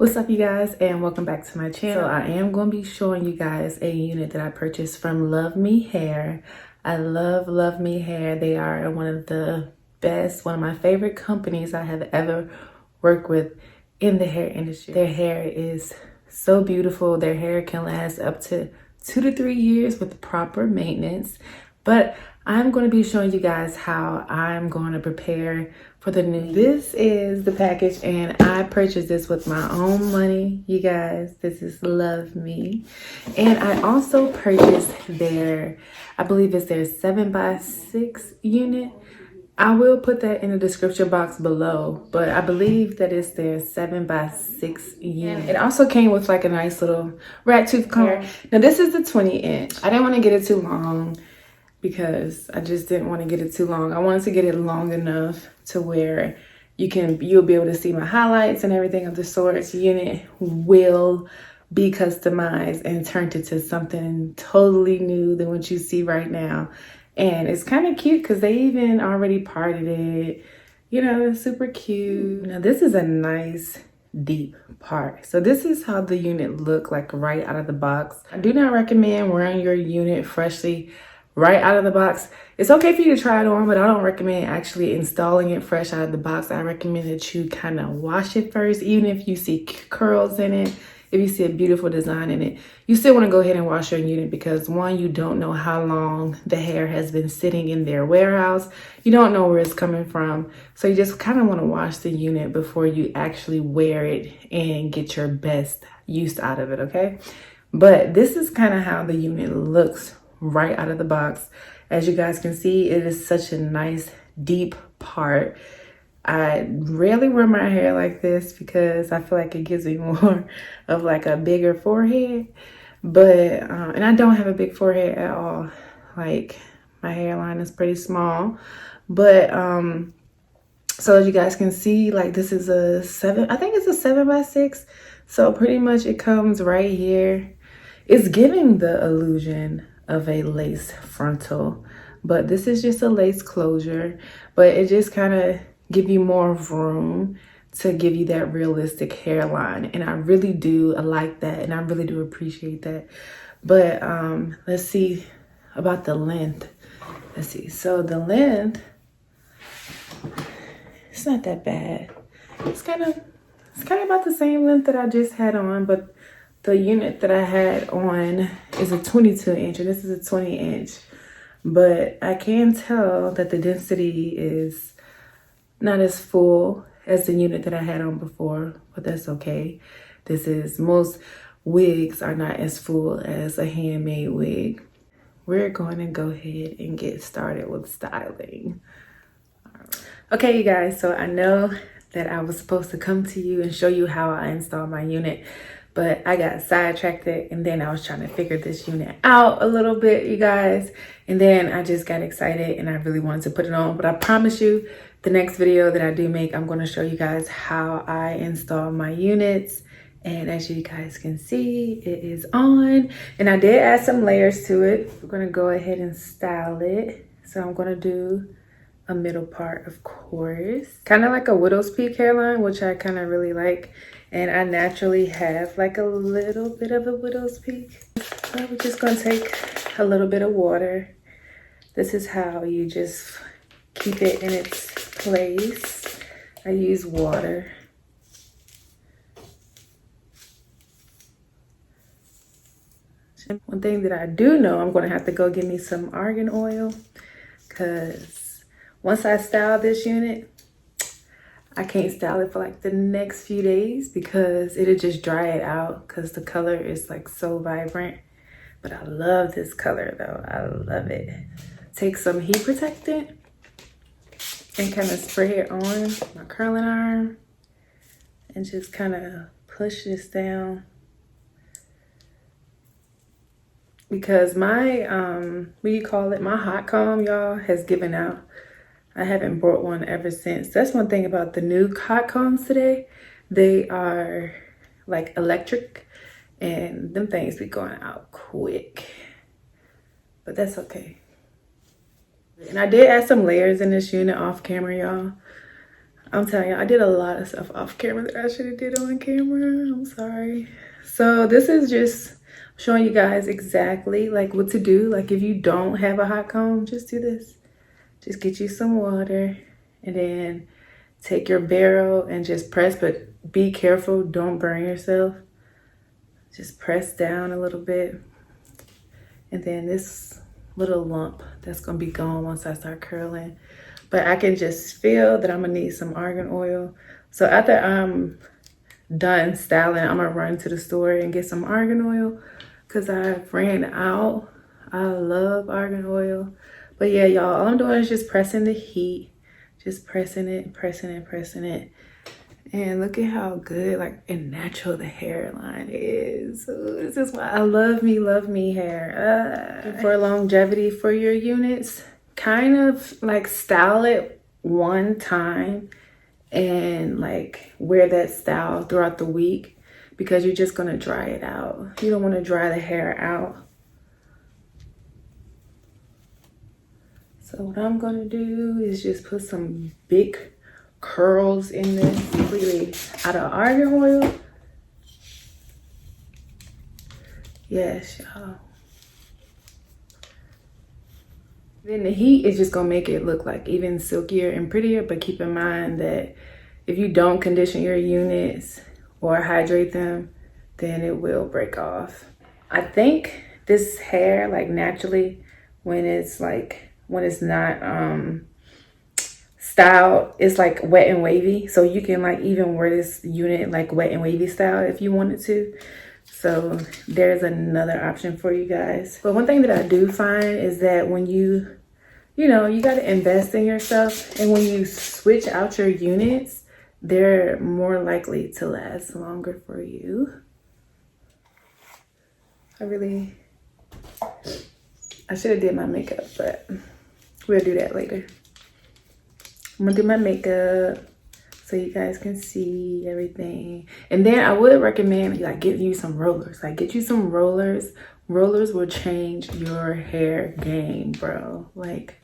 What's up, you guys, and welcome back to my channel. So I am going to be showing you guys a unit that I purchased from LUVME Hair. I love LUVME Hair. They are one of the best, one of my favorite companies I have ever worked with in the hair industry. Their hair is so beautiful. Their hair can last up to 2 to 3 years with proper maintenance. But I'm going to be showing you guys how I'm going to prepare for the new. This is the package, and I purchased this with my own money, you guys. This is LUVME. And I also purchased their, I believe it's their 7x6 unit. I will put that in the description box below, but I believe that it's their 7x6 unit. It also came with like a nice little rat tooth comb. Now this is the 20 inch. I didn't want to get it too long because I just didn't want to get it too long. I wanted to get it long enough to where you'll be able to see my highlights and everything of the sorts. Unit will be customized and turned into something totally new than what you see right now. And it's kind of cute because they even already parted it. You know, it's super cute. Now this is a nice deep part. So this is how the unit look like right out of the box. I do not recommend wearing your unit freshly right out of the box. It's okay for you to try it on, but I don't recommend actually installing it fresh out of the box. I recommend that you kind of wash it first, even if you see curls in it. If you see a beautiful design in it, you still want to go ahead and wash your unit because one, you don't know how long the hair has been sitting in their warehouse. You don't know where it's coming from. So you just kind of want to wash the unit before you actually wear it and get your best use out of it, okay? But this is kind of how the unit looks right out of the box. As you guys can see, it is such a nice deep part. I rarely wear my hair like this because I feel like it gives me more of like a bigger forehead. But, and I don't have a big forehead at all. Like my hairline is pretty small. But, so as you guys can see, like this is I think it's a 7x6. So pretty much it comes right here. It's giving the illusion of a lace frontal, but this is just a lace closure. But it just kind of give you more room to give you that realistic hairline, and I really do like that, and I really do appreciate that. But let's see about the length. Let's see. So the length, it's not that bad. It's kind of about the same length that I just had on, but the unit that I had on is a 22 inch, and this is a 20 inch. But I can tell that the density is not as full as the unit that I had on before, but that's okay. Most wigs are not as full as a handmade wig. We're going to go ahead and get started with styling. Okay, you guys, so I know that I was supposed to come to you and show you how I install my unit, but I got sidetracked and then I was trying to figure this unit out a little bit, you guys. And then I just got excited and I really wanted to put it on. But I promise you, the next video that I do make, I'm going to show you guys how I install my units. And as you guys can see, it is on. And I did add some layers to it. We're going to go ahead and style it. So I'm going to do a middle part, of course. Kind of like a widow's peak hairline, which I kind of really like. And I naturally have like a little bit of a widow's peak. So we're just going to take a little bit of water. This is how you just keep it in its place. I use water. One thing that I do know, I'm going to have to go get me some argan oil, because once I style this unit, I can't style it for like the next few days because it'll just dry it out because the color is like so vibrant. But I love this color though. I love it. Take some heat protectant and kind of spray it on my curling iron and just kind of push this down. Because my, my hot comb, y'all, has given out. I haven't bought one ever since. That's one thing about the new hot combs today. They are like electric and them things be going out quick. But that's okay. And I did add some layers in this unit off camera, y'all. I'm telling you, I did a lot of stuff off camera that I should have did on camera. I'm sorry. So this is just showing you guys exactly like what to do. Like if you don't have a hot comb, just do this. Just get you some water and then take your barrel and just press, but be careful, don't burn yourself. Just press down a little bit. And then this little lump that's gonna be gone once I start curling. But I can just feel that I'm gonna need some argan oil. So after I'm done styling, I'm gonna run to the store and get some argan oil because I ran out. I love argan oil. But yeah, y'all, all I'm doing is just pressing the heat. Just pressing it, pressing it, pressing it. And look at how good, like, and natural the hairline is. Ooh, this is why I love me hair. For longevity for your units, kind of like style it one time and like wear that style throughout the week because you're just gonna dry it out. You don't want to dry the hair out. So what I'm gonna do is just put some big curls in this completely out of argan oil. Yes, y'all. Then the heat is just gonna make it look like even silkier and prettier, but keep in mind that if you don't condition your units or hydrate them, then it will break off. I think this hair, like naturally, when it's not styled, it's like wet and wavy. So you can like even wear this unit like wet and wavy style if you wanted to. So there's another option for you guys. But one thing that I do find is that when you got to invest in yourself, and when you switch out your units, they're more likely to last longer for you. I should have did my makeup, but we'll do that later. I'm gonna do my makeup so you guys can see everything. And then I would recommend like getting you some rollers. Like get you some rollers. Rollers will change your hair game, bro. Like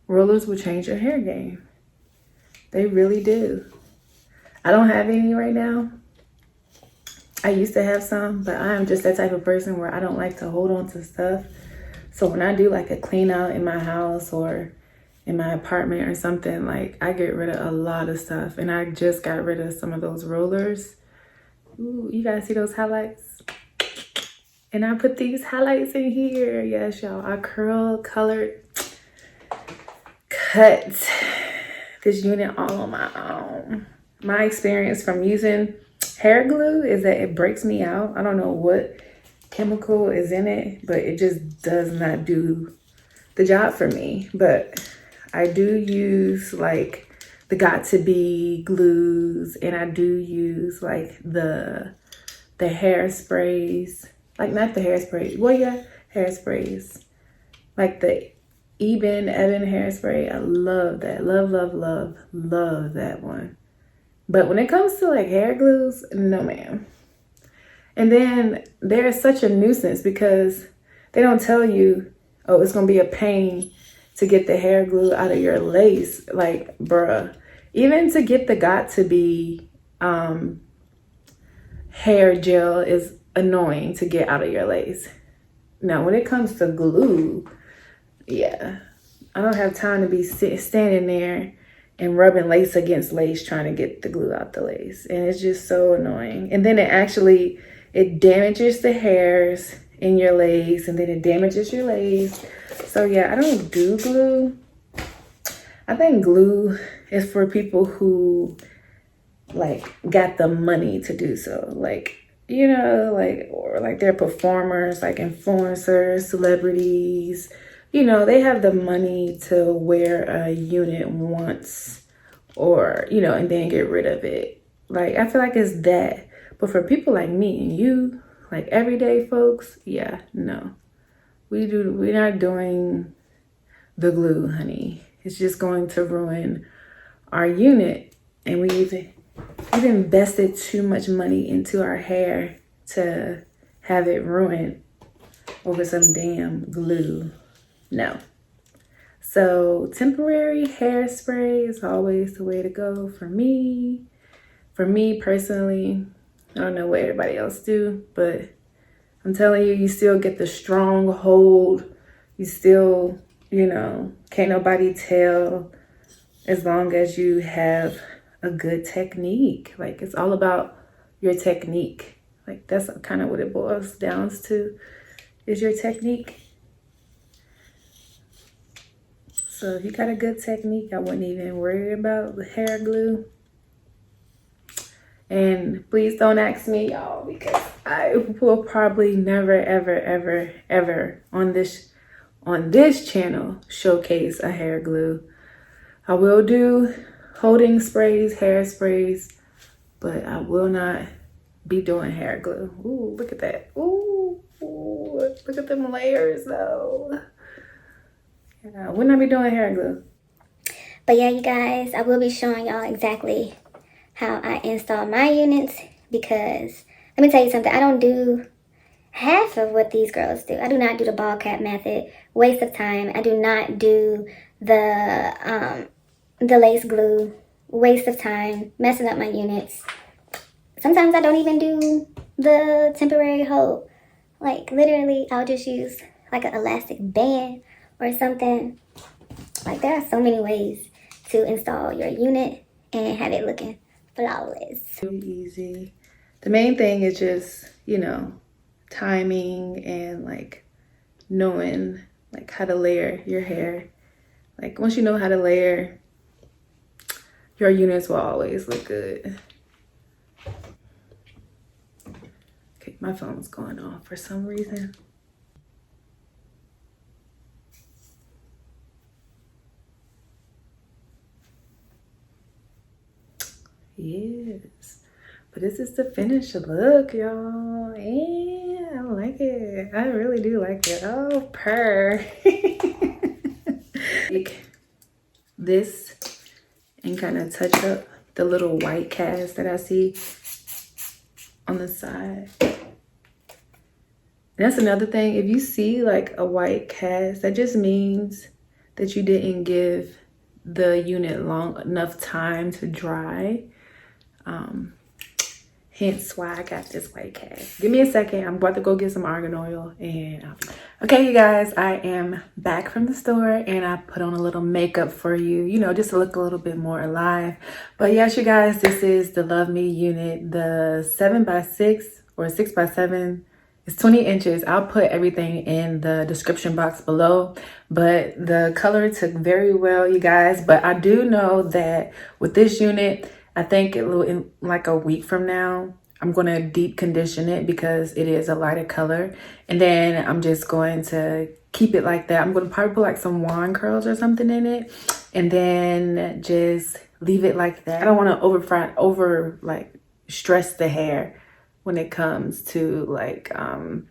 rollers will change your hair game. They really do. I don't have any right now. I used to have some, but I am just that type of person where I don't like to hold on to stuff. So when I do like a clean out in my house or in my apartment or something, like I get rid of a lot of stuff. And I just got rid of some of those rollers. Ooh, you guys see those highlights? And I put these highlights in here. Yes, y'all. I curl, colored, cut this unit all on my own. My experience from using hair glue is that it breaks me out. I don't know what chemical is in it, but it just does not do the job for me. But I do use like the got to be glues, and I do use like the hairsprays, like not the hairspray, well yeah, hairsprays, like the Ebin hairspray. I love that. Love that one. But when it comes to like hair glues, no ma'am. And then they're such a nuisance because they don't tell you, oh, it's gonna be a pain to get the hair glue out of your lace. Like, bruh, even to get the got to be hair gel is annoying to get out of your lace. Now, when it comes to glue, yeah, I don't have time to be standing there and rubbing lace against lace trying to get the glue out the lace. And it's just so annoying. And then it damages the hairs in your lace, and then it damages your lace. So yeah, I don't do glue. I think glue is for people who like got the money to do so. Like, you know, like, or like they're performers, like influencers, celebrities. You know, they have the money to wear a unit once or, you know, and then get rid of it. Like, I feel like it's that. But for people like me and you, like everyday folks, yeah, no. We're not doing the glue, honey. It's just going to ruin our unit. And we've invested too much money into our hair to have it ruined over some damn glue. No. So temporary hairspray is always the way to go for me. For me personally, I don't know what everybody else do, but I'm telling you, you still get the strong hold. You still, you know, can't nobody tell as long as you have a good technique. Like, it's all about your technique. Like, that's kind of what it boils down to, is your technique. So if you got a good technique, I wouldn't even worry about the hair glue. And please don't ask me, y'all, because I will probably never, ever, ever, ever on this channel showcase a hair glue. I will do holding sprays, hair sprays, but I will not be doing hair glue. Ooh, look at that. Ooh, look at them layers though. Yeah, I will not be doing hair glue. But yeah, you guys, I will be showing y'all exactly how I install my units, because let me tell you something, I don't do half of what these girls do. I do not do the ball cap method, waste of time. I do not do the lace glue, waste of time, messing up my units. Sometimes I don't even do the temporary hold. Like, literally, I'll just use like an elastic band or something. Like, there are so many ways to install your unit and have it looking flawless. Really easy. The main thing is just, you know, timing and like knowing like how to layer your hair. Like, once you know how to layer, your units will always look good. Okay, my phone's going off for some reason. Yes, but this is the finished look, y'all. Yeah, I like it. I really do like it. Oh, purr. Take this and kind of touch up the little white cast that I see on the side. And that's another thing. If you see like a white cast, that just means that you didn't give the unit long enough time to dry. Hence why I got this white cast. Give me a second. I'm about to go get some argan oil and I'll be back. Okay, you guys, I am back from the store and I put on a little makeup for you, you know, just to look a little bit more alive. But yes, you guys, this is the LUVME unit, the 7x6 or 6x7. It's 20 inches. I'll put everything in the description box below, but the color took very well, you guys. But I do know that with this unit, I think in like a week from now, I'm going to deep condition it because it is a lighter color. And then I'm just going to keep it like that. I'm going to probably put like some wand curls or something in it and then just leave it like that. I don't want to like stress the hair when it comes to like, I'm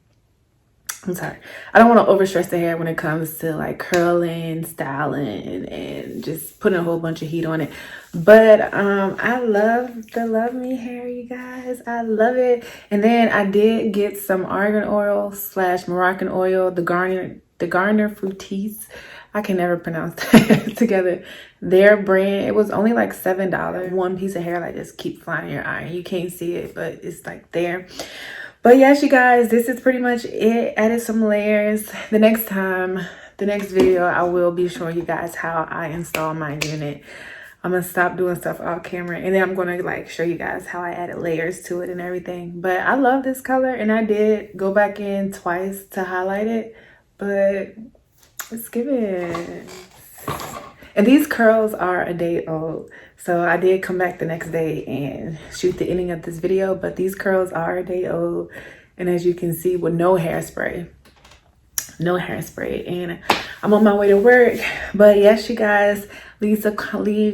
sorry. I don't want to overstress the hair when it comes to like curling, styling, and just putting a whole bunch of heat on it. But I love the LUVME hair, you guys. I love it. And then I did get some argan oil / Moroccan oil, the Garnier Fructis. I can never pronounce that together. Their brand, it was only like $7. One piece of hair like just keep flying in your eye. You can't see it, but it's like there. But yes, you guys, this is pretty much it. Added some layers. The next video, I will be showing you guys how I install my unit. I'm gonna stop doing stuff off camera and then I'm gonna like show you guys how I added layers to it and everything. But I love this color and I did go back in twice to highlight it, but let's give it. And these curls are a day old. So I did come back the next day and shoot the ending of this video, but these curls are a day old. And as you can see, with no hairspray. And I'm on my way to work. But yes, you guys, leave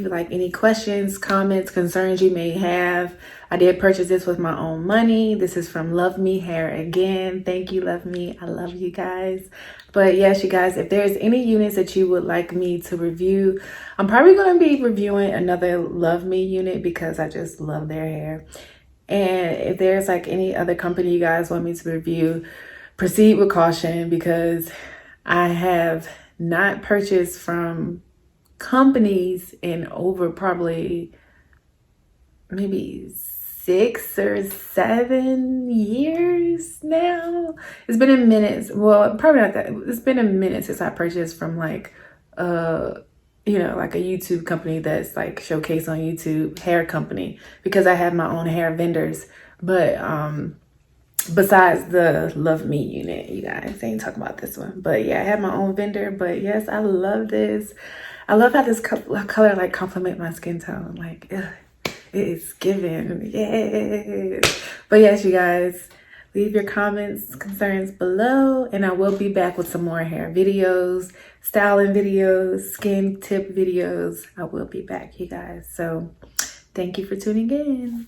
like any questions, comments, concerns you may have. I did purchase this with my own money. This is from LUVME Hair again. Thank you, LUVME. I love you guys. But yes, you guys, if there's any units that you would like me to review, I'm probably going to be reviewing another LUVME unit because I just love their hair. And if there's like any other company you guys want me to review, proceed with caution because I have not purchased from companies in over probably maybe 6 or 7 years now. It's been a minute. Well, probably not that. It's been a minute since I purchased from like you know, like a YouTube company that's like showcased on YouTube, hair company, because I have my own hair vendors. But besides the Love Me unit, you guys, I ain't talking about this one. But yeah, I have my own vendor. But yes, I love this. I love how this color like complement my skin tone. Like, ugh, it is giving. Yes. But yes, you guys, leave your comments, concerns below, and I will be back with some more hair videos, styling videos, skin tip videos. I will be back, you guys. So thank you for tuning in.